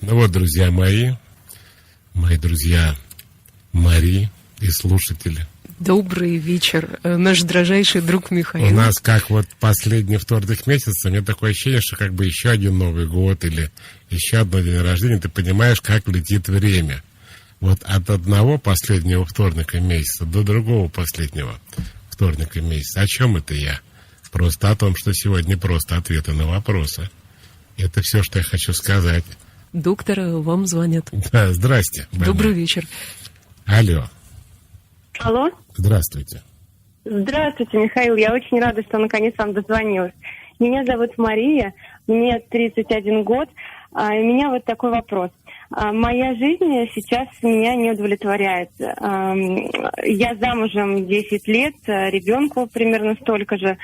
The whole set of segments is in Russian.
Ну вот, друзья мои друзья Мари и слушатели. Добрый вечер, наш дрожайший друг Михаил. У нас как вот последний вторник месяца, у меня такое ощущение, что как бы еще один Новый год или еще одно день рождения, ты понимаешь, как летит время. Вот от одного последнего вторника месяца до другого последнего вторника месяца. О чем это я? Просто о том, что сегодня просто ответы на вопросы. Это все, что я хочу сказать. Доктор, вам звонят. Да, здрасте. Добрый вечер. Алло. Алло. Здравствуйте. Здравствуйте, Михаил. Я очень рада, что наконец вам дозвонилась. Меня зовут Мария, мне 31 год. И у меня вот такой вопрос. Моя жизнь сейчас меня не удовлетворяет. Я замужем 10 лет, ребенку примерно столько же.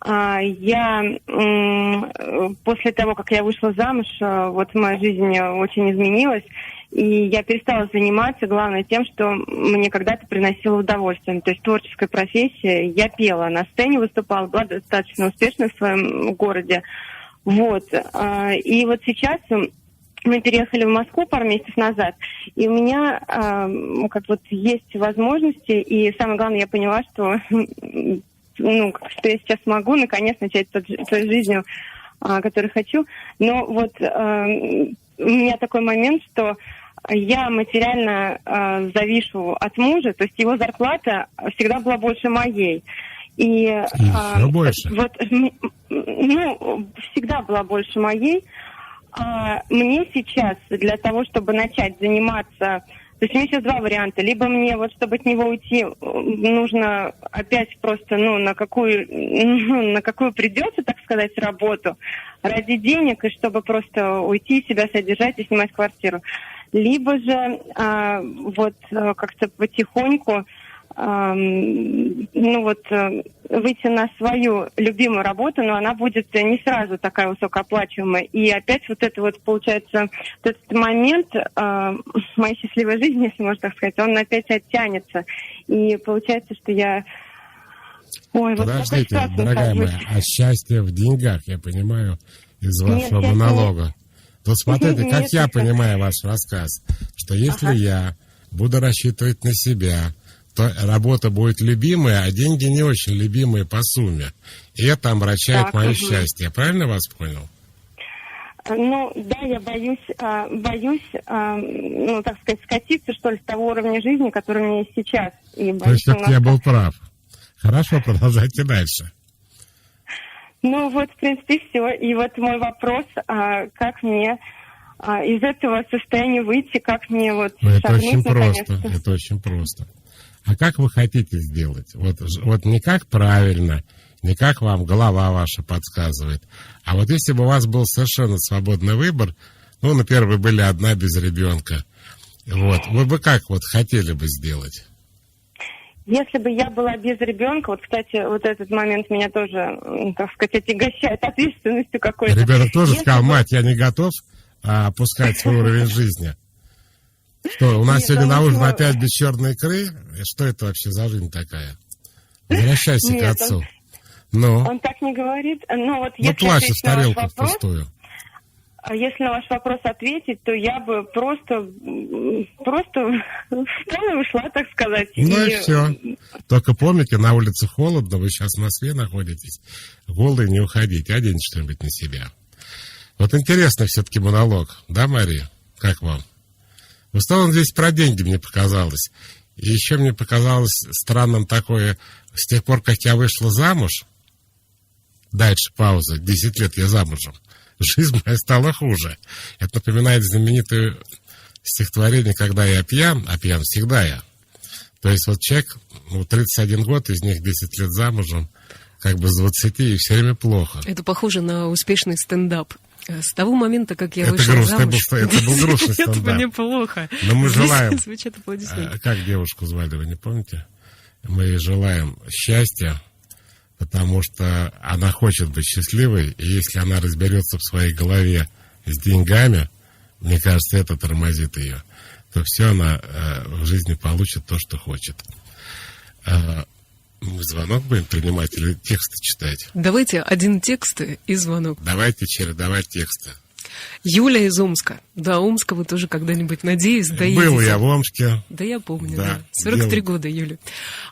Я после того, как я вышла замуж, вот моя жизнь очень изменилась. И я перестала заниматься, главное, тем, что мне когда-то приносило удовольствие. То есть творческая профессия. Я пела на сцене, выступала, была достаточно успешной в своем городе. Вот. И вот сейчас мы переехали в Москву пару месяцев назад, и у меня как вот есть возможности, и самое главное, я поняла, что, что я сейчас могу наконец начать той жизнью, которую хочу. Но вот у меня такой момент, что я материально завишу от мужа, то есть его зарплата всегда была больше моей. И еще больше? Вот, всегда была больше моей. Мне сейчас для того, чтобы начать заниматься, то есть у меня сейчас два варианта. Либо мне, вот чтобы от него уйти, нужно опять просто, на какую придется, так сказать, работу ради денег, и чтобы просто уйти, себя содержать и снимать квартиру. Либо же как-то потихоньку выйти на свою любимую работу, но она будет не сразу такая высокооплачиваемая. И опять получается, этот момент моей счастливой жизни, если можно так сказать, он опять оттянется. И получается, что я... Подождите, дорогая моя, а счастье в деньгах, я понимаю, из вашего монолога. Вот смотрите, как я понимаю ваш рассказ, что если я буду рассчитывать на себя, то работа будет любимая, а деньги не очень любимые по сумме. И это омрачает мое счастье. Я правильно вас понял? Да, я боюсь, так сказать, скатиться, что ли, с того уровня жизни, который у меня есть сейчас. То есть все-таки я был прав. Хорошо, продолжайте дальше. В принципе, все. И вот мой вопрос, как мне из этого состояния выйти, как мне это очень просто, это очень просто. А как вы хотите сделать? Вот не как правильно, не как вам голова ваша подсказывает, а вот если бы у вас был совершенно свободный выбор, например, вы были одна без ребенка, вы бы как хотели бы сделать? Если бы я была без ребенка, кстати, этот момент меня тоже, так сказать, отягощает ответственностью какой-то. Ребенок тоже сказал: мать, я не готов опускать свой уровень жизни. Что, у нас сегодня на ужин опять без черной икры? Что это вообще за жизнь такая? Возвращайся к отцу. Он так не говорит. Плачет в тарелку пустую. Если на ваш вопрос ответить, то я бы просто встала и ушла, так сказать. И все. Только помните, на улице холодно, вы сейчас в Москве находитесь. Голые не уходите, оденьте что-нибудь на себя. Интересный все-таки монолог, да, Мария? Как вам? В основном здесь про деньги, мне показалось. И еще мне показалось странным такое, с тех пор, как я вышла замуж, дальше пауза, 10 лет я замужем, жизнь моя стала хуже. Это напоминает знаменитое стихотворение «Когда я пьян», а пьян всегда я. То есть человек, 31 год, из них 10 лет замужем, как бы с 20, и все время плохо. Это похоже на успешный стендап. С того момента, как я вышла замуж... Это был грустный стендап. Это мне плохо. Но мы желаем... Звучат аплодисменты. Как девушку звали, вы не помните? Мы ей желаем счастья, потому что она хочет быть счастливой, и если она разберется в своей голове с деньгами, мне кажется, это тормозит ее, то все она в жизни получит то, что хочет. Мы звонок будем принимать или тексты читать? Давайте один текст и звонок. Давайте чередовать тексты. Юля из Омска. До Омска вы тоже когда-нибудь, надеюсь, доедете. Был я в Омске. Да, я помню, да. 43 года, Юля.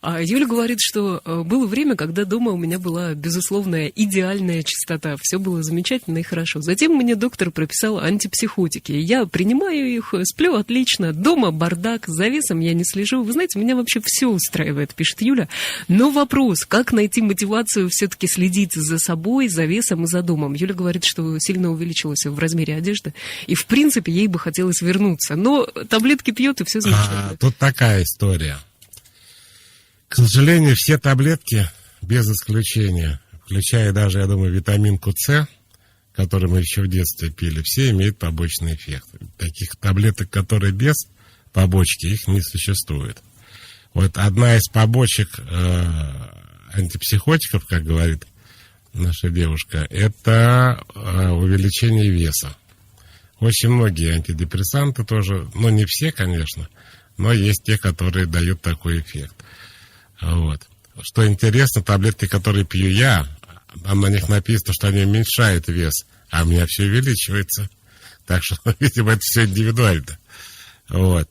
Юля говорит, что было время, когда дома у меня была, безусловная, идеальная чистота. Все было замечательно и хорошо. Затем мне доктор прописал антипсихотики. Я принимаю их, сплю отлично. Дома бардак, за весом я не слежу. Вы знаете, меня вообще все устраивает, пишет Юля. Но вопрос, как найти мотивацию все-таки следить за собой, за весом и за домом? Юля говорит, что сильно увеличилась в размере одежды. И, в принципе, ей бы хотелось вернуться. Но таблетки пьет, и все замечательно. Тут такая история. К сожалению, все таблетки, без исключения, включая даже, я думаю, витаминку С, который мы еще в детстве пили, все имеют побочный эффект. Таких таблеток, которые без побочки, их не существует. Вот одна из побочек антипсихотиков, как говорит наша девушка, это увеличение веса. Очень многие антидепрессанты тоже, ну не все, конечно, но есть те, которые дают такой эффект. Вот. Что интересно, таблетки, которые пью я, там на них написано, что они уменьшают вес, а у меня все увеличивается. Так что, видимо, это все индивидуально. Вот.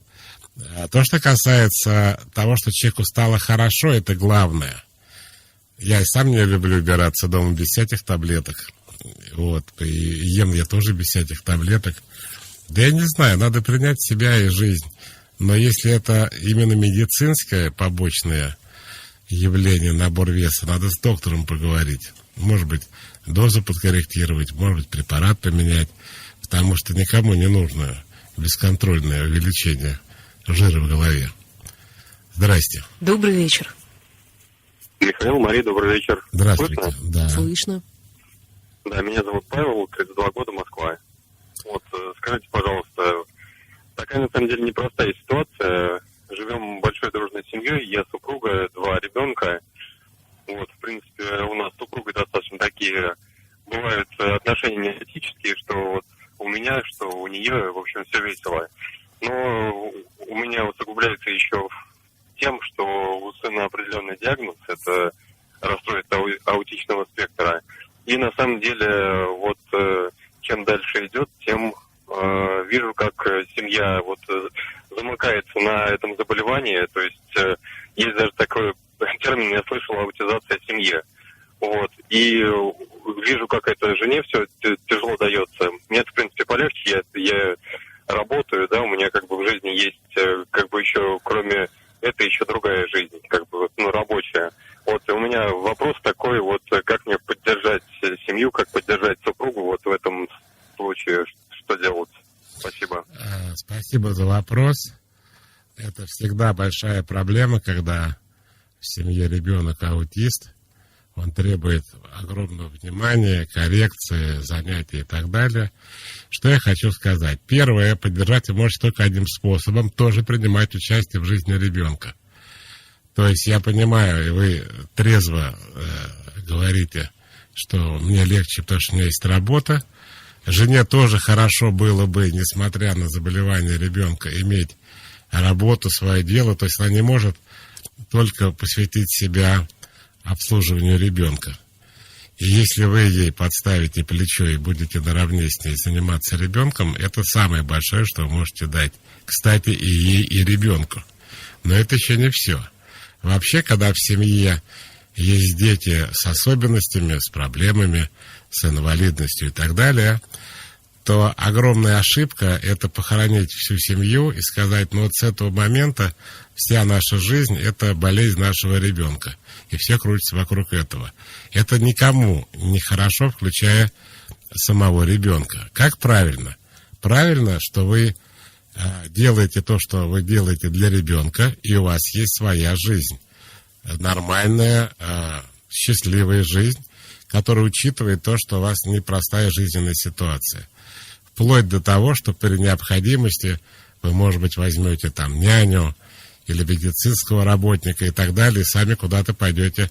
А то, что касается того, что человеку стало хорошо, это главное. Я и сам не люблю убираться дома без всяких таблеток. Вот. И ем я тоже без всяких таблеток. Да я не знаю, надо принять себя и жизнь. Но если это именно медицинское побочное явление, набор веса, надо с доктором поговорить. Может быть, дозу подкорректировать, может быть, препарат поменять. Потому что никому не нужно бесконтрольное увеличение жира в голове. Здрасте. Добрый вечер. Михаил, Мария, добрый вечер. Здравствуйте. Слышно? Да. Слышно. Да, меня зовут Павел, 32 года, Москва. Вот, скажите, пожалуйста, такая, на самом деле, непростая ситуация. Живем большой дружной семьей, я супруга, 2 ребенка. Вот, в принципе, у нас с супругой достаточно такие, бывают отношения неэтические, что вот у меня, что у нее, в общем, все весело. Но у меня усугубляется еще тем, что у сына определенный диагноз, это расстройство аутичного спектра. И на самом деле, вот чем дальше идет, тем вижу, как семья вот замыкается на этом заболевании. То есть есть даже такой термин, я слышал, аутизация семьи. Вот. И вижу, как это жене все тяжело дается. Мне это, в принципе, полегче. Я работаю, да, у меня как бы в жизни есть как бы еще, кроме этой, еще другая жизнь, как бы, ну, рабочая. Вот, и у меня вопрос такой, вот, как мне поддержать семью, как поддержать супругу вот в этом случае, что делать? Спасибо. Спасибо за вопрос. Это всегда большая проблема, когда в семье ребенок аутист. Он требует огромного внимания, коррекции, занятий и так далее. Что я хочу сказать? Первое, поддержать вы можете только одним способом, тоже принимать участие в жизни ребенка. То есть я понимаю, и вы трезво говорите, что мне легче, потому что у меня есть работа. Жене тоже хорошо было бы, несмотря на заболевание ребенка, иметь работу, свое дело. То есть она не может только посвятить себя обслуживанию ребенка. И если вы ей подставите плечо и будете наравне с ней заниматься ребенком, это самое большое, что вы можете дать. Кстати, и ей, и ребенку. Но это еще не все. Вообще, когда в семье есть дети с особенностями, с проблемами, с инвалидностью и так далее, то огромная ошибка – это похоронить всю семью и сказать, ну вот с этого момента вся наша жизнь – это болезнь нашего ребенка. И все крутится вокруг этого. Это никому не хорошо, включая самого ребенка. Как правильно? Правильно, что вы делаете то, что вы делаете для ребенка, и у вас есть своя жизнь. Нормальная, счастливая жизнь, которая учитывает то, что у вас непростая жизненная ситуация. Вплоть до того, что при необходимости вы, может быть, возьмете там няню или медицинского работника и так далее, и сами куда-то пойдете,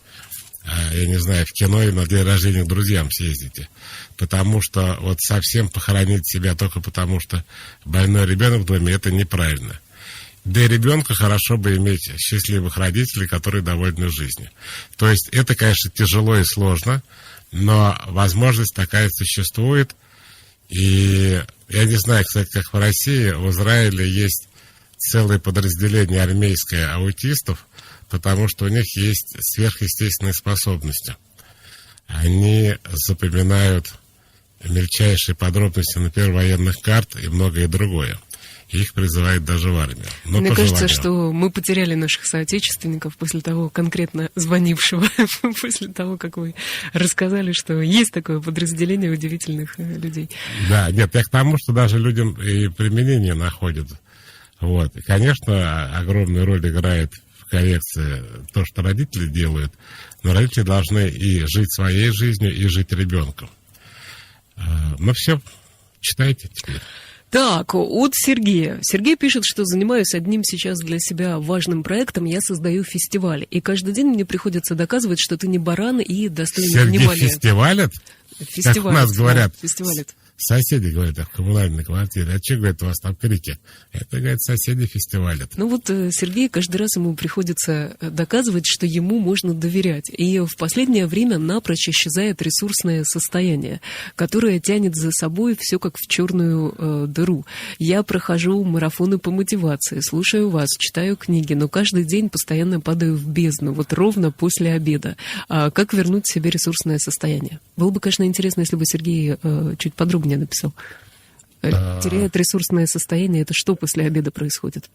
я не знаю, в кино и на день рождения к друзьям съездите. Потому что вот совсем похоронить себя только потому, что больной ребенок в доме, это неправильно. Да и ребенку хорошо бы иметь счастливых родителей, которые довольны жизнью. То есть это, конечно, тяжело и сложно, но возможность такая существует. И я не знаю, кстати, как в России, в Израиле есть целое подразделение армейское аутистов, потому что у них есть сверхъестественные способности. Они запоминают мельчайшие подробности, например, военных карт и многое другое. Их призывают даже в армию. Но мне кажется, что мы потеряли наших соотечественников после того, конкретно звонившего, после того, как вы рассказали, что есть такое подразделение удивительных людей. Да, нет, я к тому, что даже людям и применение находят. Вот. И, конечно, огромную роль играет в коррекции то, что родители делают, но родители должны и жить своей жизнью, и жить ребенком. Ну все, читайте теперь. Так, от Сергея. Сергей пишет, что занимаюсь одним сейчас для себя важным проектом. Я создаю фестиваль. И каждый день мне приходится доказывать, что ты не баран и достоин внимания. Сергей фестивалит? Как у нас говорят. Фестивалит. Соседи, говорят, в коммунальной квартире. А что, говорят, у вас там крики? Это, говорят, соседи фестивалят. Ну вот Сергей, каждый раз ему приходится доказывать, что ему можно доверять. И в последнее время напрочь исчезает ресурсное состояние, которое тянет за собой все как в черную дыру. Я прохожу марафоны по мотивации, слушаю вас, читаю книги, но каждый день постоянно падаю в бездну, вот ровно после обеда. А как вернуть себе ресурсное состояние? Было бы, конечно, интересно, если бы Сергей чуть подробнее написал. Теряет ресурсное состояние, это что после обеда происходит?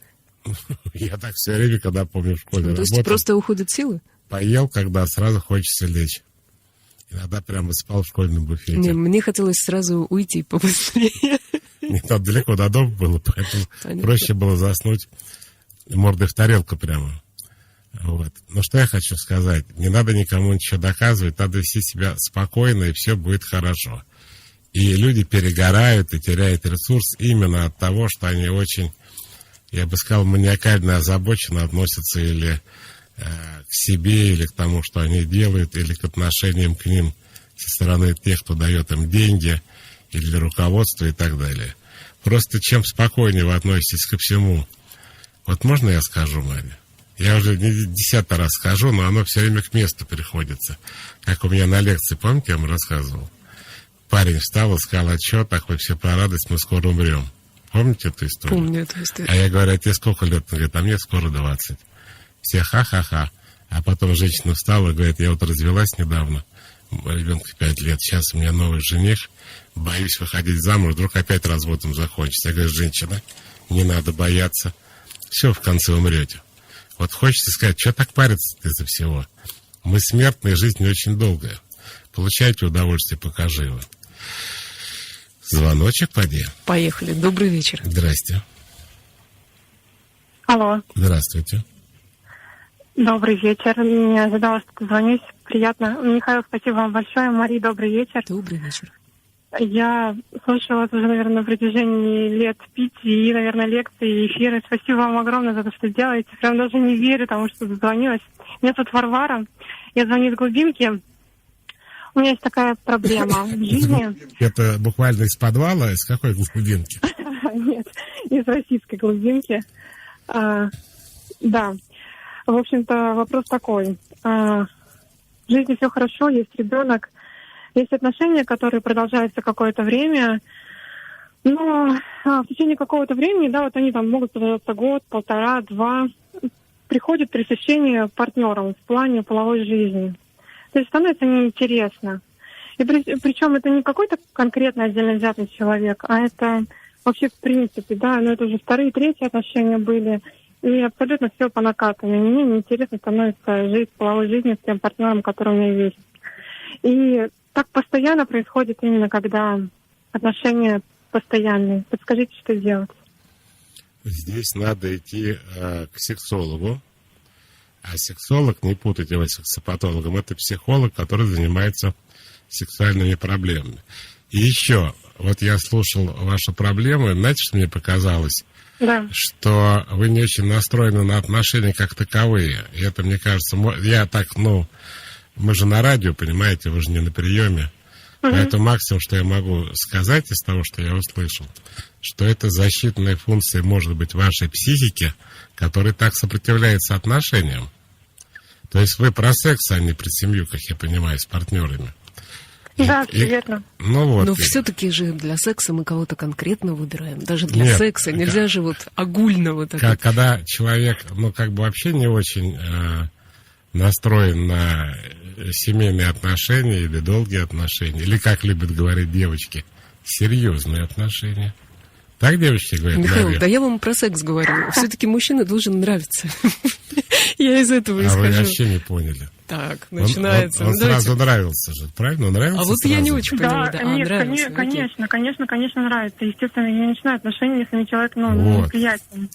Я так все время, когда помню в школе То есть просто уходят силы? Поел, когда сразу хочется лечь. Иногда прямо спал в школьном буфете. Не, мне хотелось сразу уйти побыстрее. Не так далеко до дома было, поэтому понятно. Проще было заснуть мордой в тарелку прямо. Вот. Но что я хочу сказать? Не надо никому ничего доказывать, надо вести себя спокойно, и все будет хорошо. И люди перегорают и теряют ресурс именно от того, что они очень, я бы сказал, маниакально озабоченно относятся или к себе, или к тому, что они делают, или к отношениям к ним со стороны тех, кто дает им деньги, или руководство и так далее. Просто чем спокойнее вы относитесь ко всему. Вот можно я скажу, Мария? Я уже не 10-й раз скажу, но оно все время к месту приходится. Как у меня на лекции, помните, я вам рассказывал? Парень встал и сказал: а что, так вы все про радость, мы скоро умрем. Помните эту историю? Помню эту историю. А я говорю: а тебе сколько лет? Он говорит: а мне скоро 20. Все ха-ха-ха. А потом женщина встала и говорит: я вот развелась недавно, ребенку 5 лет, сейчас у меня новый жених, боюсь выходить замуж, вдруг опять разводом закончится. Я говорю: женщина, не надо бояться, все, в конце умрете. Вот хочется сказать, что так париться-то из-за всего? Мы смертные, жизнь не очень долгая. Получайте удовольствие, покажи его. Звоночек, поди. Поехали. Добрый вечер. Здрасте. Алло. Здравствуйте. Добрый вечер. Мне ожидалось, что звонить. Приятно. Михаил, спасибо вам большое. Мария, добрый вечер. Добрый вечер. Я слушала вас уже, наверное, на протяжении лет 5, и, наверное, лекции и эфиры. Спасибо вам огромное за то, что делаете. Прям даже не верю тому, что дозвонилась. Меня тут Варвара. Я звоню из глубинки. У меня есть такая проблема в жизни. Это буквально из подвала? Из какой глубинки? Нет, из российской глубинки. Да. В общем-то, вопрос такой. В жизни все хорошо, есть ребенок, есть отношения, которые продолжаются какое-то время. Но в течение какого-то времени, да, вот они там могут продолжаться год, 1,5, 2, приходит пресыщение партнером в плане половой жизни. То есть становится неинтересно. И причем это не какой-то конкретно отдельно взятый человек, а это вообще в принципе, да, но это уже 2-й, 3-й отношения были. И абсолютно все по накатанной. Мне неинтересно становится жить половой жизнью с тем партнером, который у меня есть. И так постоянно происходит именно, когда отношения постоянные. Подскажите, что делать? Здесь надо идти к сексологу. А сексолог, не путайте его с сексопатологом, это психолог, который занимается сексуальными проблемами. И еще, вот я слушал вашу проблему, знаете, что мне показалось? Да. Что вы не очень настроены на отношения как таковые. И это, мне кажется, я так, мы же на радио, понимаете, вы же не на приеме. Поэтому максимум, что я могу сказать из того, что я услышал, что это защитная функция, может быть, вашей психики, которая так сопротивляется отношениям. То есть вы про секс, а не про семью, как я понимаю, с партнерами. Да, все верно. Ну вот. Но все-таки же для секса мы кого-то конкретно выбираем. Даже для Нет, секса. Нельзя же вот огульно вот так вот. Когда человек, ну, как бы вообще не очень настроен на семейные отношения или долгие отношения, или, как любят говорить девочки, серьезные отношения. Так девочки говорят? Михаил, Мария? да я вам про секс говорю. Все-таки мужчина должен нравиться. Я из этого А вы исхожу. вообще не поняли. Так, начинается. Он Ну, давайте. сразу нравился же, правильно? Он нравился А вот я не сразу? очень поняла. Да, Да, нет, нравился. Окей. конечно нравится. Естественно, я не начинаю отношения, если мне человек, Вот. приятен.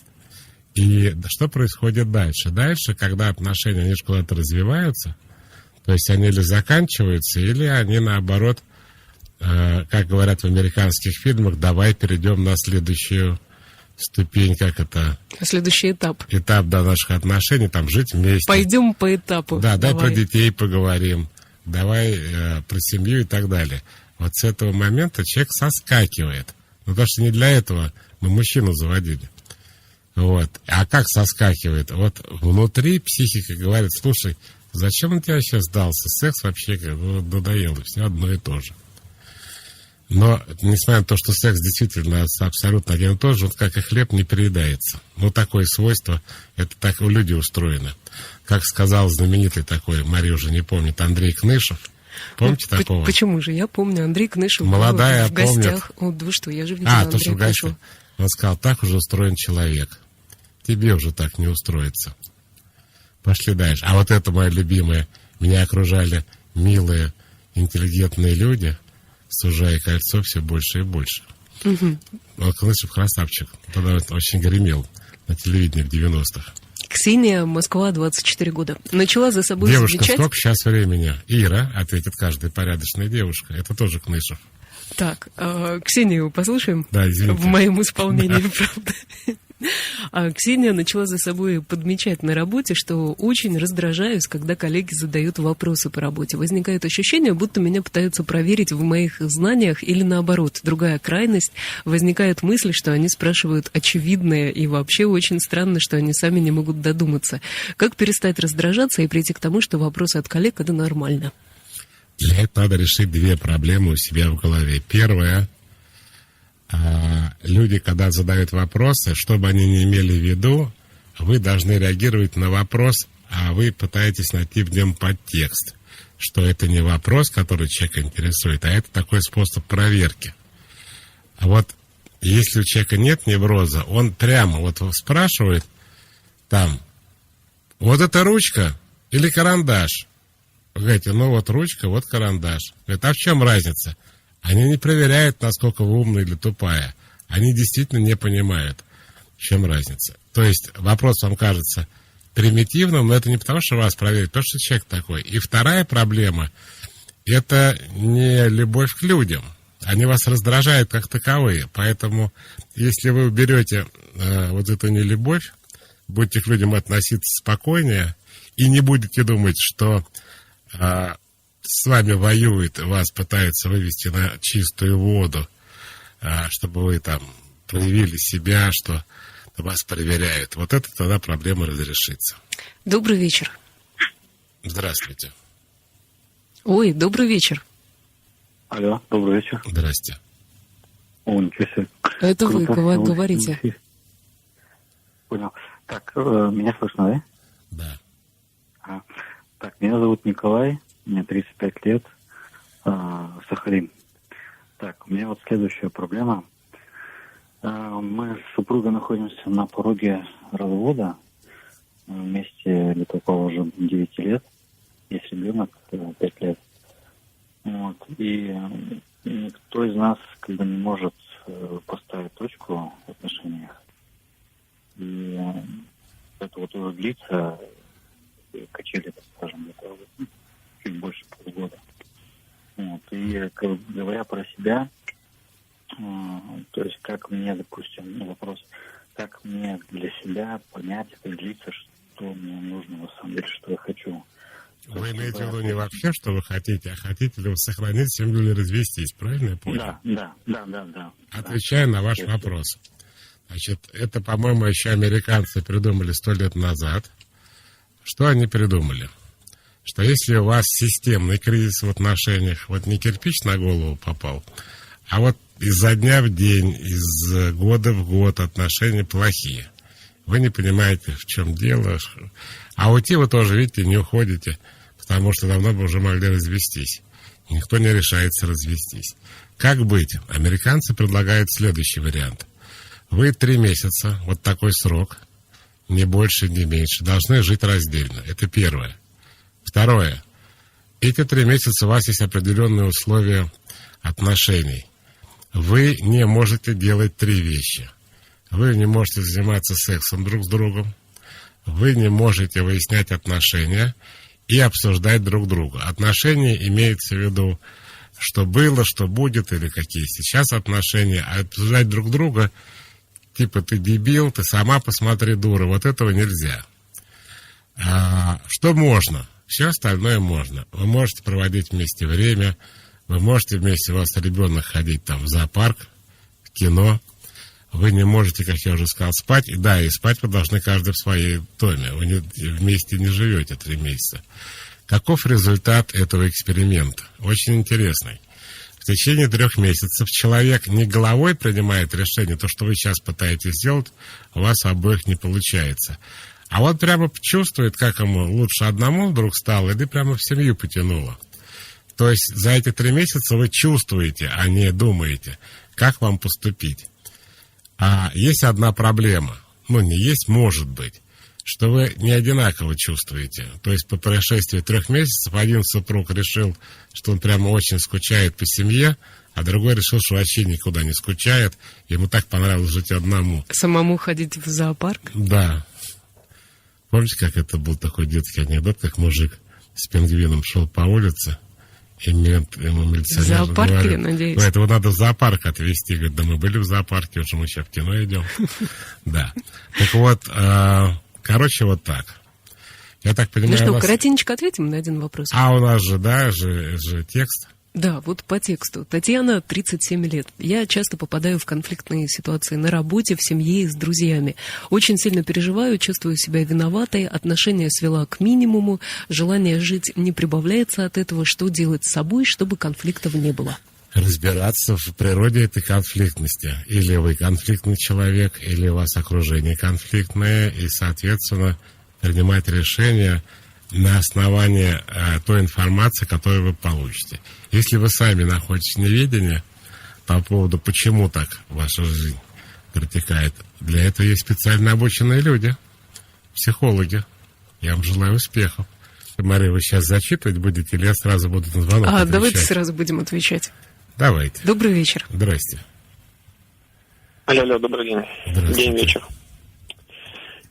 И что происходит дальше? Дальше, когда отношения, они же куда-то развиваются, то есть они или заканчиваются, или они, наоборот, как говорят в американских фильмах, давай перейдем на следующую ступень, как это, Следующий этап. этап до наших отношений, там, жить вместе. Пойдем по этапу. Да, дай Давай. про детей поговорим, давай про семью и так далее. Вот с этого момента человек соскакивает. Ну, потому что не для этого мы мужчину заводили. Вот. А как соскакивает? Вот внутри психика говорит, слушай, зачем он тебя сейчас сдался? Секс вообще надоело, все одно и то же. Но, несмотря на то, что секс действительно абсолютно один и тот же, вот как и хлеб, не переедается. Ну, такое свойство, это так у людей устроено. Как сказал знаменитый такой, Мария уже не помнит, Андрей Кнышев. Помните такого? Почему же? Я помню, Андрей Кнышев Молодая, был в гостях. О, да вы что, я же видела то, Андрея что в гостях. Кнышева. Он сказал, так уже устроен человек. Тебе уже так не устроится. Пошли дальше. А вот это моя любимая. Меня окружали милые, интеллигентные люди, сужая кольцо все больше и больше. Угу. Вот Кнышев красавчик. Тогда очень гремел на телевидении в 90-х. Ксения, Москва, 24 года. Начала за собой Девушка, замечать... сколько сейчас времени? Ира, ответит каждая порядочная девушка. Это тоже Кнышев. Так, Ксению послушаем? Да, извините. В моем исполнении, правда. Ксения начала за собой подмечать на работе, что очень раздражаюсь, когда коллеги задают вопросы по работе. Возникает ощущение, будто меня пытаются проверить в моих знаниях или наоборот. Другая крайность. Возникает мысль, что они спрашивают очевидное, и вообще очень странно, что они сами не могут додуматься. Как перестать раздражаться и прийти к тому, что вопросы от коллег — это нормально? Для этого надо решить две проблемы у себя в голове. Первая. Люди, когда задают вопросы, что бы они ни имели в виду, вы должны реагировать на вопрос, а вы пытаетесь найти в нем подтекст, что это не вопрос, который человека интересует, а это такой способ проверки. А вот если у человека нет невроза, он прямо вот спрашивает там, вот это ручка или карандаш? Вы говорите, ну вот ручка, вот карандаш. Говорит, а в чем разница? Они не проверяют, насколько вы умная или тупая. Они действительно не понимают, в чем разница. То есть вопрос вам кажется примитивным, но это не потому, что вас проверят, потому что человек такой. И вторая проблема – это не любовь к людям. Они вас раздражают как таковые. Поэтому, если вы уберете вот эту нелюбовь, будете к людям относиться спокойнее и не будете думать, что с вами воюет, вас пытаются вывести на чистую воду, чтобы вы там проявили себя, что вас проверяют. Вот это тогда проблема разрешится. Добрый вечер. Здравствуйте. Ой, добрый вечер. Алло, добрый вечер. Здрасте. О, ничего себе. Это вы Круто. говорите. Понял. Так, меня слышно, да? Да. Так, меня зовут Николай, мне 35 лет, Сахалин. Так, у меня вот следующая проблема. Мы с супругой находимся на пороге развода. Вместе где-то около уже 9 лет. Есть ребенок 5 лет. Вот. И никто из нас как бы не может поставить точку в отношениях. И это вот уже длится, качели, так скажем, это чуть больше полугода. Вот. И говоря про себя, то есть как мне, допустим, вопрос, как мне для себя понять, определиться, что мне нужно на самом деле, что я хочу. Вы имеете в виду не вообще, что вы хотите, а хотите ли вы сохранить семью или развестись, правильно я понял? Да. Отвечаю на ваш вопрос. Значит, это, по-моему, еще американцы придумали 100 лет назад. Что они придумали? что если у вас системный кризис в отношениях, вот не кирпич на голову попал, а вот изо дня в день, из года в год отношения плохие. Вы не понимаете, в чем дело. А уйти вы тоже, видите, не уходите, потому что давно бы уже могли развестись. Никто не решается развестись. Как быть? Американцы предлагают следующий вариант. Вы 3 месяца, вот такой срок, ни больше, ни меньше, должны жить раздельно. Это первое. Второе. Эти 3 месяца у вас есть определенные условия отношений. Вы не можете делать 3 вещи. Вы не можете заниматься сексом друг с другом. Вы не можете выяснять отношения и обсуждать друг друга. Отношения имеется в виду, что было, что будет или какие сейчас отношения. А обсуждать друг друга, типа ты дебил, ты сама посмотри, дура. Вот этого нельзя. Что можно? Все остальное можно. Вы можете проводить вместе время. Вы можете вместе, у вас ребенок ходить там в зоопарк, в кино. Вы не можете, как я уже сказал, спать. И да, и спать вы должны каждый в своей доме. Вы вместе не живете 3 месяца. Каков результат этого эксперимента? Очень интересный. В течение 3 месяцев человек не головой принимает решение, то, что вы сейчас пытаетесь сделать, у вас обоих не получается. А вот прямо чувствует, как ему лучше одному вдруг стало, или прямо в семью потянуло. То есть за эти 3 месяца вы чувствуете, а не думаете, как вам поступить. А есть одна проблема, не есть, может быть, что вы не одинаково чувствуете. То есть по прошествии 3 месяцев один супруг решил, что он прямо очень скучает по семье, а другой решил, что вообще никуда не скучает, ему так понравилось жить одному. Самому ходить в зоопарк? Да. Помните, как это был такой детский анекдот, как мужик с пингвином шел по улице, и ему милиционер в зоопарке, говорит, я надеюсь? Этого надо в зоопарк отвезти. Говорит, да мы были в зоопарке, уже мы сейчас в кино идем. Да. Так вот, короче, вот так. Я так понимаю... Ну что, коротенько ответим на один вопрос? А у нас же текст. Да, вот по тексту. Татьяна, 37 лет. Я часто попадаю в конфликтные ситуации на работе, в семье и с друзьями. Очень сильно переживаю, чувствую себя виноватой, отношения свела к минимуму, желание жить не прибавляется от этого. Что делать с собой, чтобы конфликтов не было? Разбираться в природе этой конфликтности. Или вы конфликтный человек, или у вас окружение конфликтное, и, соответственно, принимать решения на основании той информации, которую вы получите. Если вы сами находитесь в неведении по поводу, почему так ваша жизнь протекает, для этого есть специально обученные люди, психологи. Я вам желаю успехов. Мария, вы сейчас зачитывать будете, или я сразу буду на звонок отвечать? Давайте сразу будем отвечать. Давайте. Добрый вечер. Здрасте. Алло, добрый день. Здравствуйте. День, вечер.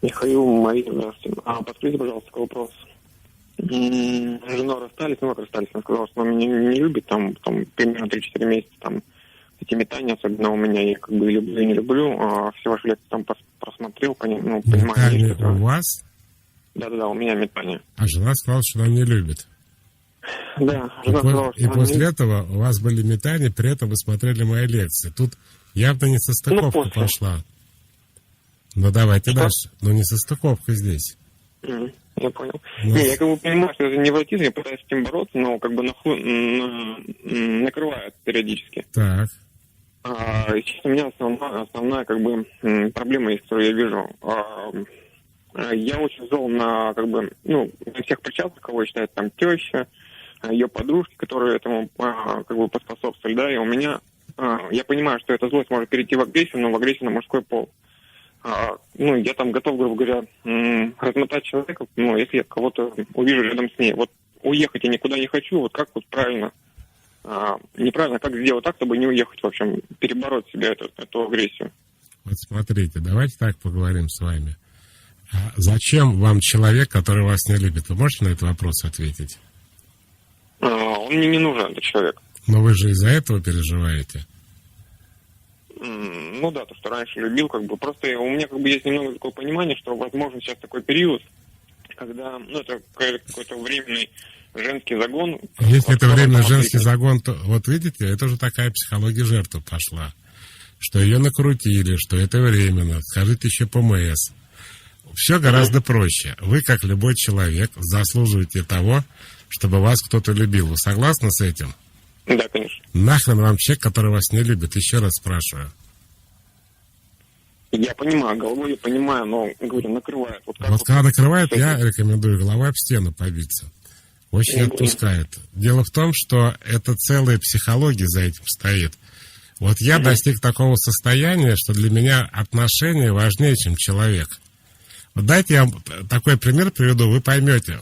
Михаил, Мария, здравствуйте. Подскажите, пожалуйста, такой вопрос. С женой расстались, она сказала, что она меня не любит, там примерно 3-4 месяца, там, эти метания, особенно у меня, я как бы люблю и не люблю, все ваши лекции там просмотрел, понимаю. Метание у вас? Да, у меня метание. А жена сказала, что она не любит. Да, жена сказала, что и после этого у вас были метания, при этом вы смотрели мои лекции. Тут явно не состыковка пошла. Давайте дальше. Не состыковка здесь. Я понял. Я как бы понимаю, что это невротизм, я пытаюсь с этим бороться, но как бы накрывает периодически. Так. Сейчас у меня основная как бы проблема есть, которую я вижу. Я очень зол на как бы, на всех причастных, кого считают там теща, ее подружки, которые этому как бы поспособствовали, да, и у меня, я понимаю, что эта злость может перейти в агрессию, но в агрессию на мужской пол. Я там готов, грубо говоря, размотать человека, если я кого-то увижу рядом с ней. Вот уехать я никуда не хочу, вот как вот правильно, неправильно, как сделать так, чтобы не уехать, в общем, перебороть в себе эту агрессию. Вот смотрите, давайте так поговорим с вами. Зачем вам человек, который вас не любит? Вы можете на этот вопрос ответить? Он мне не нужен, этот человек. Но вы же из-за этого переживаете? Да, то, что раньше любил, как бы, просто у меня как бы есть немного такое понимание, что, возможно, сейчас такой период, когда, это какой-то временный женский загон. Если это временный женский загон, то, вот видите, это уже такая психология жертвы пошла, что ее накрутили, что это временно, скажите еще ПМС. все гораздо проще. Вы, как любой человек, заслуживаете того, чтобы вас кто-то любил. Вы согласны с этим? Да, конечно. Нахрен вам человек, который вас не любит? Еще раз спрашиваю. Я понимаю, головой я понимаю, но, говорю, накрывает. Вот, Вот когда накрывает, я рекомендую головой об стену побиться. Очень отпускает. Дело в том, что это целая психология за этим стоит. Вот я достиг такого состояния, что для меня отношения важнее, чем человек. Вот дайте я вам такой пример приведу, вы поймете.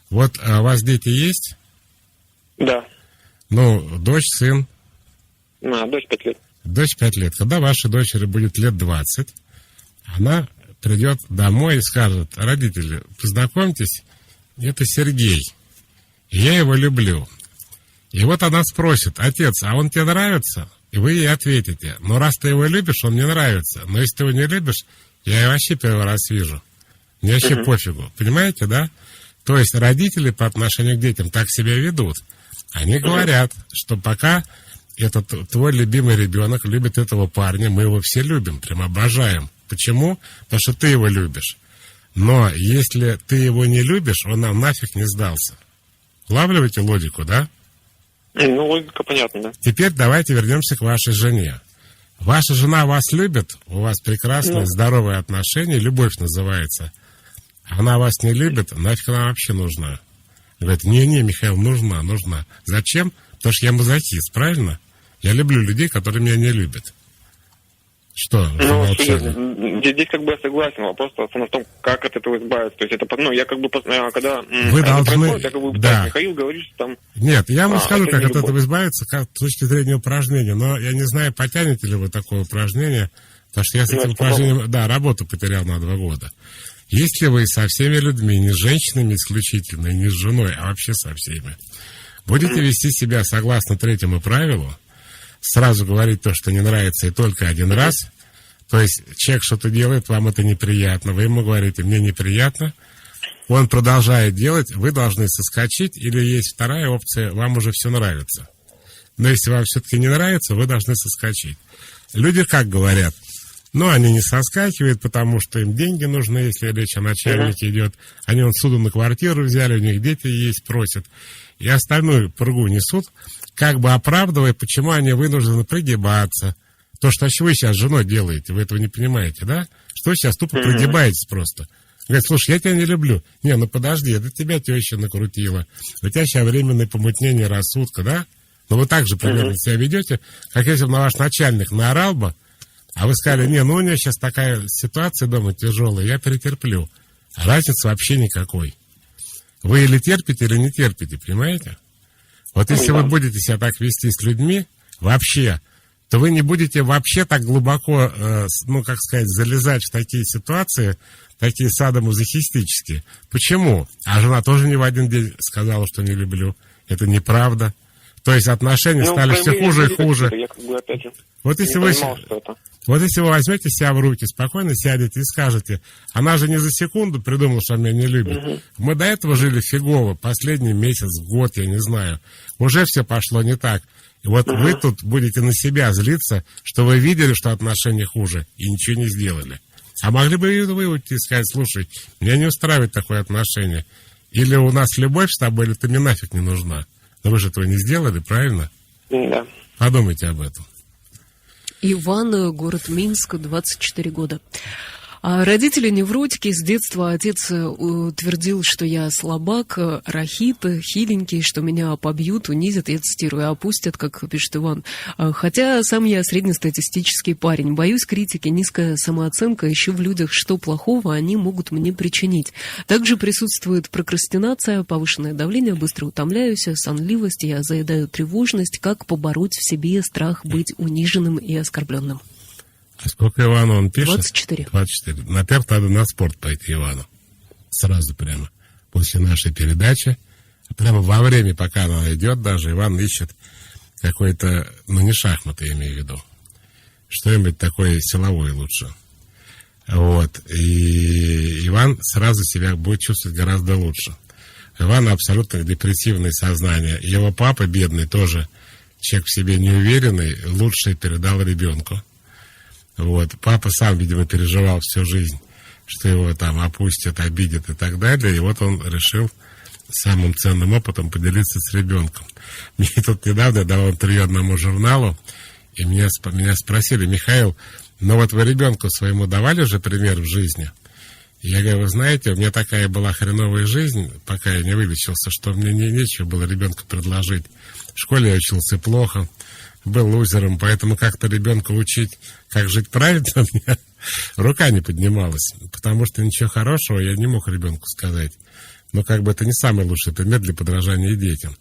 Вот у вас дети есть? Да. Ну, дочь, сын. Дочь 5 лет. Дочь 5 лет. Когда вашей дочери будет лет 20, она придет домой и скажет: родители, познакомьтесь, это Сергей, и я его люблю. И вот она спросит: отец, а он тебе нравится? И вы ей ответите: ну, раз ты его любишь, он мне нравится. Но если ты его не любишь, я его вообще первый раз вижу. Мне вообще пофигу. Понимаете, да? То есть родители по отношению к детям так себя ведут. Они говорят, что пока этот твой любимый ребенок любит этого парня, мы его все любим, прям обожаем. Почему? Потому что ты его любишь. Но если ты его не любишь, он нам нафиг не сдался. Улавливаете логику, да? Ну, логика понятна, да. Теперь давайте вернемся к вашей жене. Ваша жена вас любит, у вас прекрасные, здоровые отношения, любовь называется. Она вас не любит, нафиг она вообще нужна? Говорит: не, Михаил, нужна. Зачем? Потому что я мазохист, правильно? Я люблю людей, которые меня не любят. Что? Здесь как бы я согласен. Вопрос в том, как от этого избавиться. То есть это, я как бы, когда вы должны, я как бы, да. Михаил говорит, что там... Нет, я вам скажу, как от этого избавиться, как с точки зрения упражнения. Но я не знаю, потянете ли вы такое упражнение, потому что я с этим упражнением, работу потерял на 2 года. Если вы со всеми людьми, не с женщинами исключительно, не с женой, а вообще со всеми, будете вести себя согласно 3-му правилу, сразу говорить то, что не нравится, и только 1 раз. То есть человек что-то делает, вам это неприятно, вы ему говорите: мне неприятно, он продолжает делать, вы должны соскочить, или есть вторая опция: вам уже все нравится. Но если вам все-таки не нравится, вы должны соскочить. Люди как говорят? Они не соскакивают, потому что им деньги нужны, если речь о начальнике идет. Они суду на квартиру взяли, у них дети есть, просят. И остальную пургу несут, как бы оправдывая, почему они вынуждены пригибаться. То, что вы сейчас с женой делаете, вы этого не понимаете, да? Что вы сейчас тупо пригибаетесь просто. Говорит: слушай, я тебя не люблю. Подожди, это тебя теща накрутила. У тебя сейчас временное помутнение рассудка, да? Но вы так же примерно себя ведете, как если бы на ваш начальник наорал бы, а вы сказали: у меня сейчас такая ситуация дома тяжелая, я перетерплю. А разницы вообще никакой. Вы или терпите, или не терпите, понимаете? Вот если вы будете себя так вести с людьми вообще, то вы не будете вообще так глубоко, залезать в такие ситуации, такие садомазохистические. Почему? А жена тоже не в один день сказала, что не люблю. Это неправда. То есть отношения стали все хуже и хуже. Вот если вы возьмете себя в руки, спокойно сядете и скажете: она же не за секунду придумала, что меня не любит. Мы до этого жили фигово, последний месяц, год, я не знаю. Уже все пошло не так. И вот вы тут будете на себя злиться, что вы видели, что отношения хуже, и ничего не сделали. А могли бы вы уйти и сказать: слушай, меня не устраивает такое отношение. Или у нас любовь с тобой, или ты мне нафиг не нужна. Но вы же этого не сделали, правильно? Да. Подумайте об этом. Иван, город Минск, 24 года. А родители невротики. С детства отец утвердил, что я слабак, рахит, хиленький, что меня побьют, унизят, я цитирую, опустят, как пишет Иван. Хотя сам я среднестатистический парень. Боюсь критики, низкая самооценка, ищу в людях, что плохого они могут мне причинить. Также присутствует прокрастинация, повышенное давление, быстро утомляюсь, сонливость, я заедаю тревожность. Как побороть в себе страх быть униженным и оскорбленным? А сколько Ивану он пишет? 24. 24. Наверное, надо на спорт пойти Ивану. Сразу прямо. После нашей передачи. Прямо во время, пока она идет, даже Иван ищет какой-то, не шахматы, я имею в виду. Что-нибудь такое силовое лучше. Вот. И Иван сразу себя будет чувствовать гораздо лучше. Иван абсолютно депрессивное сознание. Его папа, бедный, тоже человек в себе неуверенный, лучшее передал ребенку. Вот. Папа сам, видимо, переживал всю жизнь что его там опустят, обидят и так далее. И вот он решил самым ценным опытом поделиться с ребенком. Мне тут недавно давал интервью одному журналу, и меня спросили: Михаил, ну вот вы ребенку своему давали же пример в жизни? И я говорю: вы знаете, у меня такая была хреновая жизнь, пока я не вылечился, что мне нечего было ребенку предложить. В школе я учился плохо, был лузером, поэтому как-то ребенка учить, как жить правильно, у меня рука не поднималась, потому что ничего хорошего я не мог ребенку сказать. Но как бы это не самый лучший пример для подражания детям.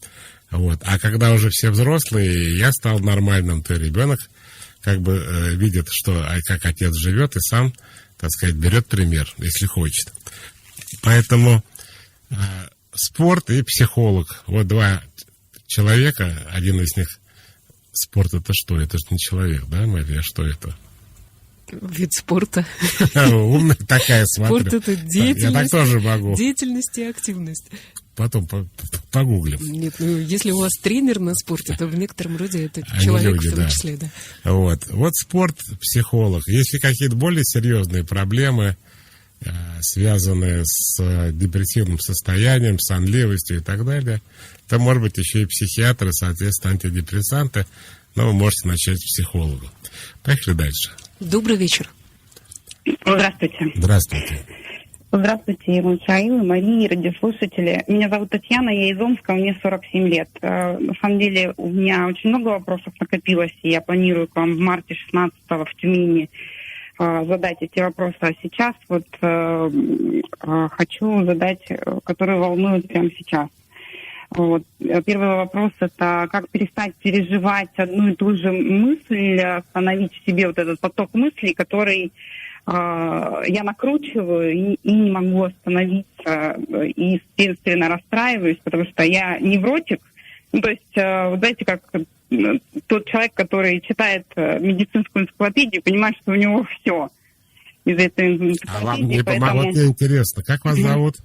Вот. А когда уже все взрослые, я стал нормальным, то ребенок как бы видит, что, как отец живет, и сам, так сказать, берет пример, если хочет. Поэтому спорт и психолог. Вот два человека, один из них. Спорт — это что? Это же не человек, да, Мария? Что это? Вид спорта. Умная такая, смотрю. Спорт — это деятельность. Я так тоже могу. Деятельность и активность. Потом погуглим. Нет, ну если у вас тренер на спорте, то в некотором роде это человек люди, в том числе, да. Вот спорт, психолог. Если какие-то более серьезные проблемы, связанные с депрессивным состоянием, сонливостью и так далее, то, может быть, еще и психиатры, соответственно, антидепрессанты, но вы можете начать с психолога. Поехали дальше. Добрый вечер. Здравствуйте. Здравствуйте. Здравствуйте, Михаил, Мария, радиослушатели. Меня зовут Татьяна, я из Омска, мне 47 лет. На самом деле у меня очень много вопросов накопилось, и я планирую к вам в марте 16-го в Тюмени задать эти вопросы. А сейчас вот хочу задать, которые волнуют прямо сейчас. Вот. Первый вопрос — это как перестать переживать одну и ту же мысль, остановить в себе вот этот поток мыслей, который я накручиваю и не могу остановиться, и естественно расстраиваюсь, потому что я невротик. Ну, то есть, вот знаете, как тот человек, который читает медицинскую энциклопедию, понимает, что у него все из этой энциклопедии. А вам не поэтому... Вот мне интересно, как вас зовут?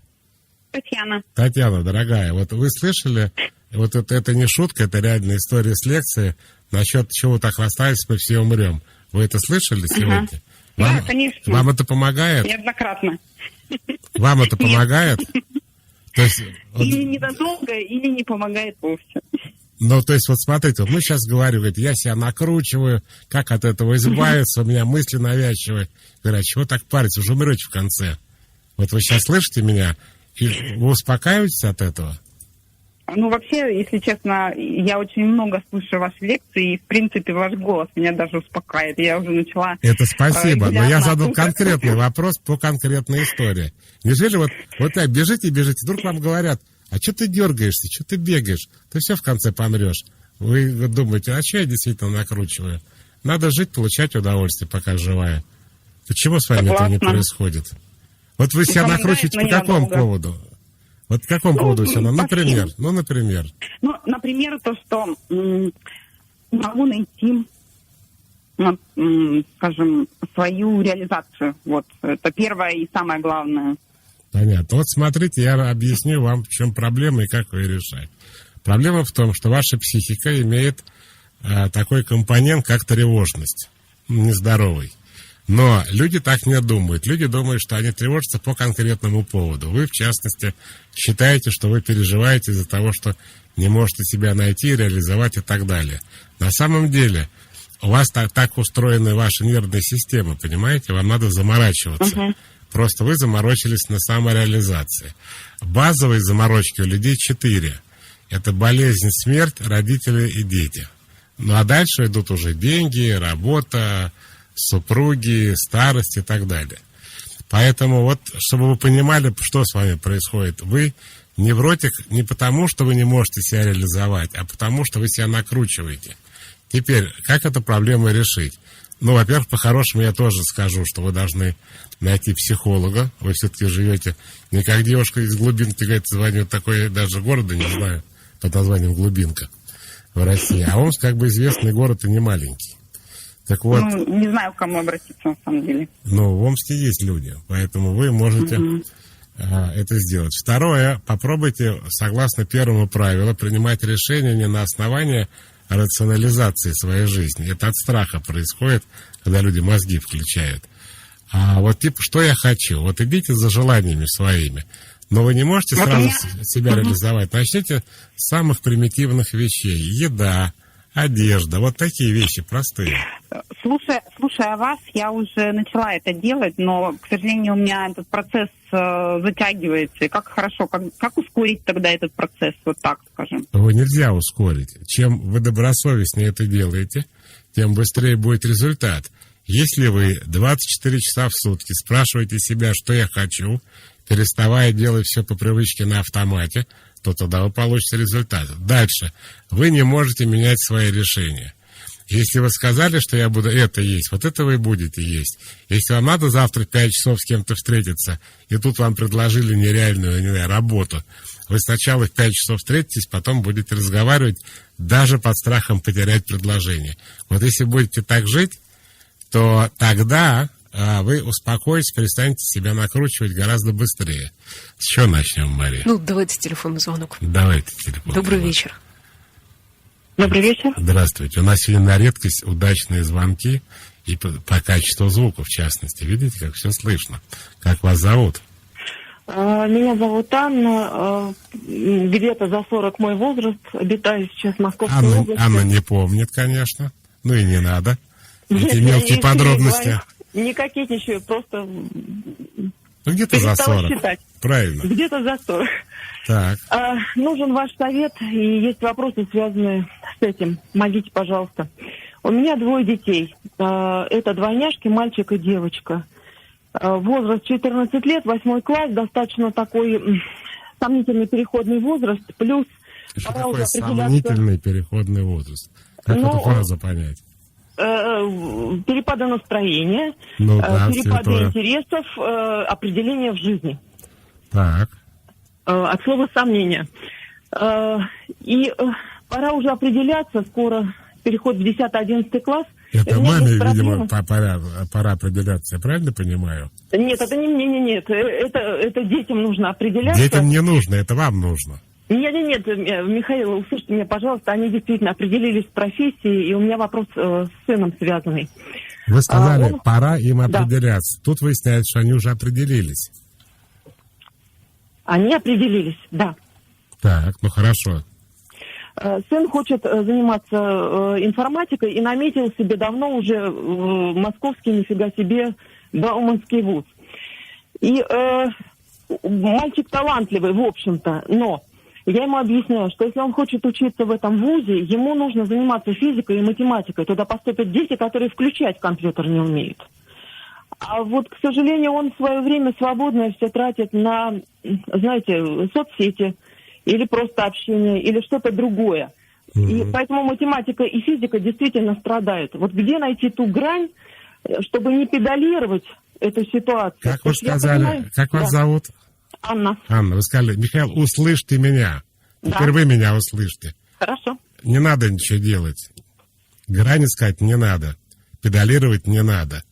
Татьяна. Татьяна, дорогая, вот вы слышали, вот это не шутка, это реальная история с лекции, насчет чего так расстались, мы все умрем. Вы это слышали сегодня? Вам, да, конечно. Вам это помогает? Неоднократно. Вам это помогает? То есть, или ненадолго, или не помогает вовсе. Ну, то есть, вот смотрите, вот мы сейчас говорим, говорит, я себя накручиваю, как от этого избавиться, у меня мысли навязчивые. Говорят, чего так париться, уже умрете в конце. Вот вы сейчас слышите меня, и вы успокаиваетесь от этого? Ну, вообще, если честно, я очень много слушаю ваши лекции, и, в принципе, ваш голос меня даже успокаивает. Я уже начала... Это спасибо, но я задал конкретный вопрос по конкретной истории. Неужели вот так бежите, вдруг вам говорят, а что ты дергаешься, что ты бегаешь, ты все в конце помрешь. Вы думаете, а что я действительно накручиваю? Надо жить, получать удовольствие, пока живая. Почему с вами это не происходит? Вот вы себя накручиваете по какому поводу? Вот по какому поводу себя? Например. Ну, например, то, что могу найти, скажем, свою реализацию. Вот, это первое и самое главное. Понятно. Вот смотрите, я объясню вам, в чем проблема и как ее решать. Проблема в том, что ваша психика имеет такой компонент, как тревожность, нездоровый. Но люди так не думают. Люди думают, что они тревожатся по конкретному поводу. Вы, в частности, считаете, что вы переживаете из-за того, что не можете себя найти, реализовать и так далее. На самом деле, у вас так устроена ваша нервная система, понимаете? Вам надо заморачиваться. Просто вы заморочились на самореализации. Базовые заморочки у людей 4. Это болезнь, смерть, родители и дети. Ну а дальше идут уже деньги, работа, супруги, старость и так далее. Поэтому вот, чтобы вы понимали, что с вами происходит, вы невротик не потому, что вы не можете себя реализовать, а потому, что вы себя накручиваете. Теперь, как эту проблему решить? Ну, во-первых, по-хорошему я тоже скажу, что вы должны найти психолога. Вы все-таки живете не как девушка из глубинки, говорит, звонит такой даже города, не знаю, под названием Глубинка в России. А Омск, как бы известный город, и не маленький. Так вот, не знаю, к кому обратиться, на самом деле. Ну, в Омске есть люди, поэтому вы можете это сделать. Второе, попробуйте, согласно первому правилу, принимать решения не на основании рационализации своей жизни. Это от страха происходит, когда люди мозги включают. А вот типа, что я хочу? Вот идите за желаниями своими. Но вы не можете Вот сразу у меня- себя реализовать. Начните с самых примитивных вещей. Еда, одежда, вот такие вещи простые. Слушая вас, я уже начала это делать, но, к сожалению, у меня этот процесс затягивается. И как хорошо, как ускорить тогда этот процесс, вот так скажем? Его нельзя ускорить. Чем вы добросовестнее это делаете, тем быстрее будет результат. Если вы 24 часа в сутки спрашиваете себя, что я хочу, переставая делать все по привычке на автомате, то тогда вы получите результат. Дальше. Вы не можете менять свои решения. Если вы сказали, что я буду это есть, вот это вы и будете есть. Если вам надо завтра в 5 часов с кем-то встретиться, и тут вам предложили нереальную, не знаю, работу, вы сначала в 5 часов встретитесь, потом будете разговаривать даже под страхом потерять предложение. Вот если будете так жить, то тогда вы успокоитесь, перестанете себя накручивать гораздо быстрее. С чего начнем, Мария? Ну, давайте телефонный звонок. Давайте телефон. Добрый вечер. Добрый вечер. Здравствуйте. У нас сегодня на редкость удачные звонки и по качеству звука, в частности. Видите, как все слышно? Как вас зовут? Меня зовут Анна. Где-то за 40 мой возраст. Обитаю сейчас в Московской области. Анна не помнит, конечно. Ну и не надо. Эти Я мелкие не подробности. говорю, не кокетничаю, просто Ну, где-то за перестала 40. считать. Правильно. Где-то за 40. Так. Нужен ваш совет, и есть вопросы, связанные с этим. Помогите, пожалуйста. У меня 2 детей. Это двойняшки, мальчик и девочка. Возраст 14 лет, 8 класс, достаточно такой сомнительный переходный возраст, плюс Что пора уже такое определяться. сомнительный переходный возраст? Как Ну, эту фразу понять? Перепады настроения, Ну да, перепады это- интересов, определения в жизни. Так. От слова сомнения. И пора уже определяться, скоро переход в 10-11 класс. Это У меня маме, есть видимо, проблема. пора определяться, я правильно понимаю? Нет, это не мне, нет. Это детям нужно определяться. Детям не нужно, это вам нужно. Нет, Михаил, услышьте меня, пожалуйста, они действительно определились в профессии, и у меня вопрос с сыном связанный. Вы сказали, он- пора им Да. определяться. Тут выясняется, что они уже определились. Они определились, да. Так, ну хорошо. Сын хочет заниматься информатикой и наметил себе давно уже московский, нифига себе, Бауманский вуз. И мальчик талантливый, в общем-то, но я ему объясняю, что если он хочет учиться в этом вузе, ему нужно заниматься физикой и математикой. Туда поступят дети, которые включать компьютер не умеют. А вот, к сожалению, он свое время свободное все тратит на, знаете, соцсети или просто общение, или что-то другое. И поэтому математика и физика действительно страдают. Вот где найти ту грань, чтобы не педалировать эту ситуацию? Как вы Потому что я сказали, понимаю- как вас Да. зовут? Анна. Анна, вы сказали, Михаил, услышьте меня. Да. Теперь вы меня услышьте. Хорошо. Не надо ничего делать. Грань искать не надо. Педалировать не надо.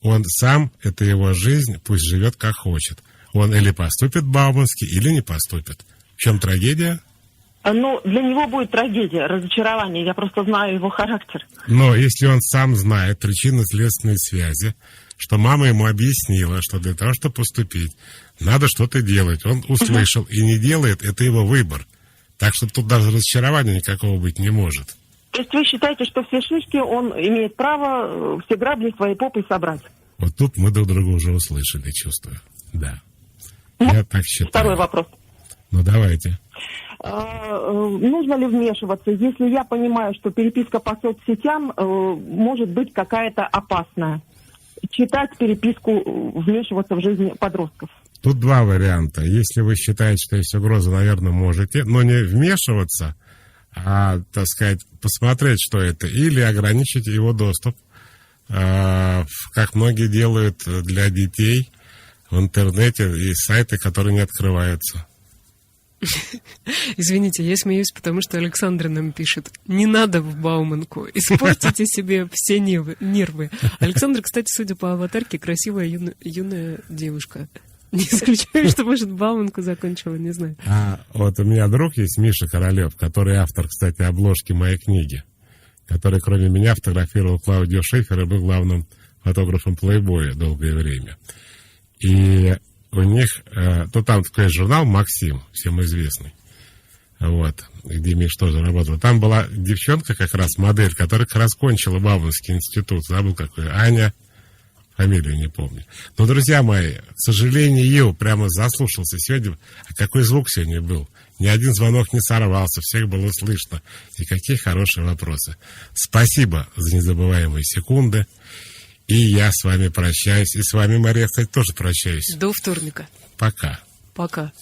Он сам, это его жизнь, пусть живет как хочет. Он или поступит Бауманский, или не поступит. В чем трагедия? Ну, для него будет трагедия, разочарование. Я просто знаю его характер. Но если он сам знает причинно-следственные связи, что мама ему объяснила, что для того, чтобы поступить, надо что-то делать. Он услышал и не делает, это его выбор. Так что тут даже разочарования никакого быть не может. То есть вы считаете, что все шишки он имеет право все грабли своей попой собрать? Вот тут мы друг друга уже услышали, чувствую. Да. Я так считаю. Второй вопрос. Ну, давайте. Нужно ли вмешиваться, если я понимаю, что переписка по соцсетям может быть какая-то опасная? Читать переписку, вмешиваться в жизнь подростков. Тут 2 варианта. Если вы считаете, что есть угроза, наверное, можете, но не вмешиваться, а, так сказать, посмотреть, что это, или ограничить его доступ, как многие делают для детей в интернете, и сайты, которые не открываются. Извините, я смеюсь, потому что Александра нам пишет: не надо в Бауманку, испортите себе все нервы. Александра, кстати, судя по аватарке, красивая юная девушка. Не исключаю, что, может, Бауманку закончила, не знаю. А вот у меня друг есть, Миша Королев, который автор, кстати, обложки моей книги, который, кроме меня, фотографировал Клаудию Шифер и был главным фотографом Playboy долгое время. И у них, ну там такой журнал «Максим», всем известный, вот, где Миш тоже работал. Там была девчонка как раз, модель, которая как раз кончила Бауманский институт, забыл какой, Аня, фамилию не помню. Но, друзья мои, к сожалению, прямо заслушался сегодня. А какой звук сегодня был? Ни один звонок не сорвался, всех было слышно. И какие хорошие вопросы. Спасибо за незабываемые секунды. И я с вами прощаюсь. И с вами, Мария, кстати, тоже прощаюсь. До вторника. Пока. Пока.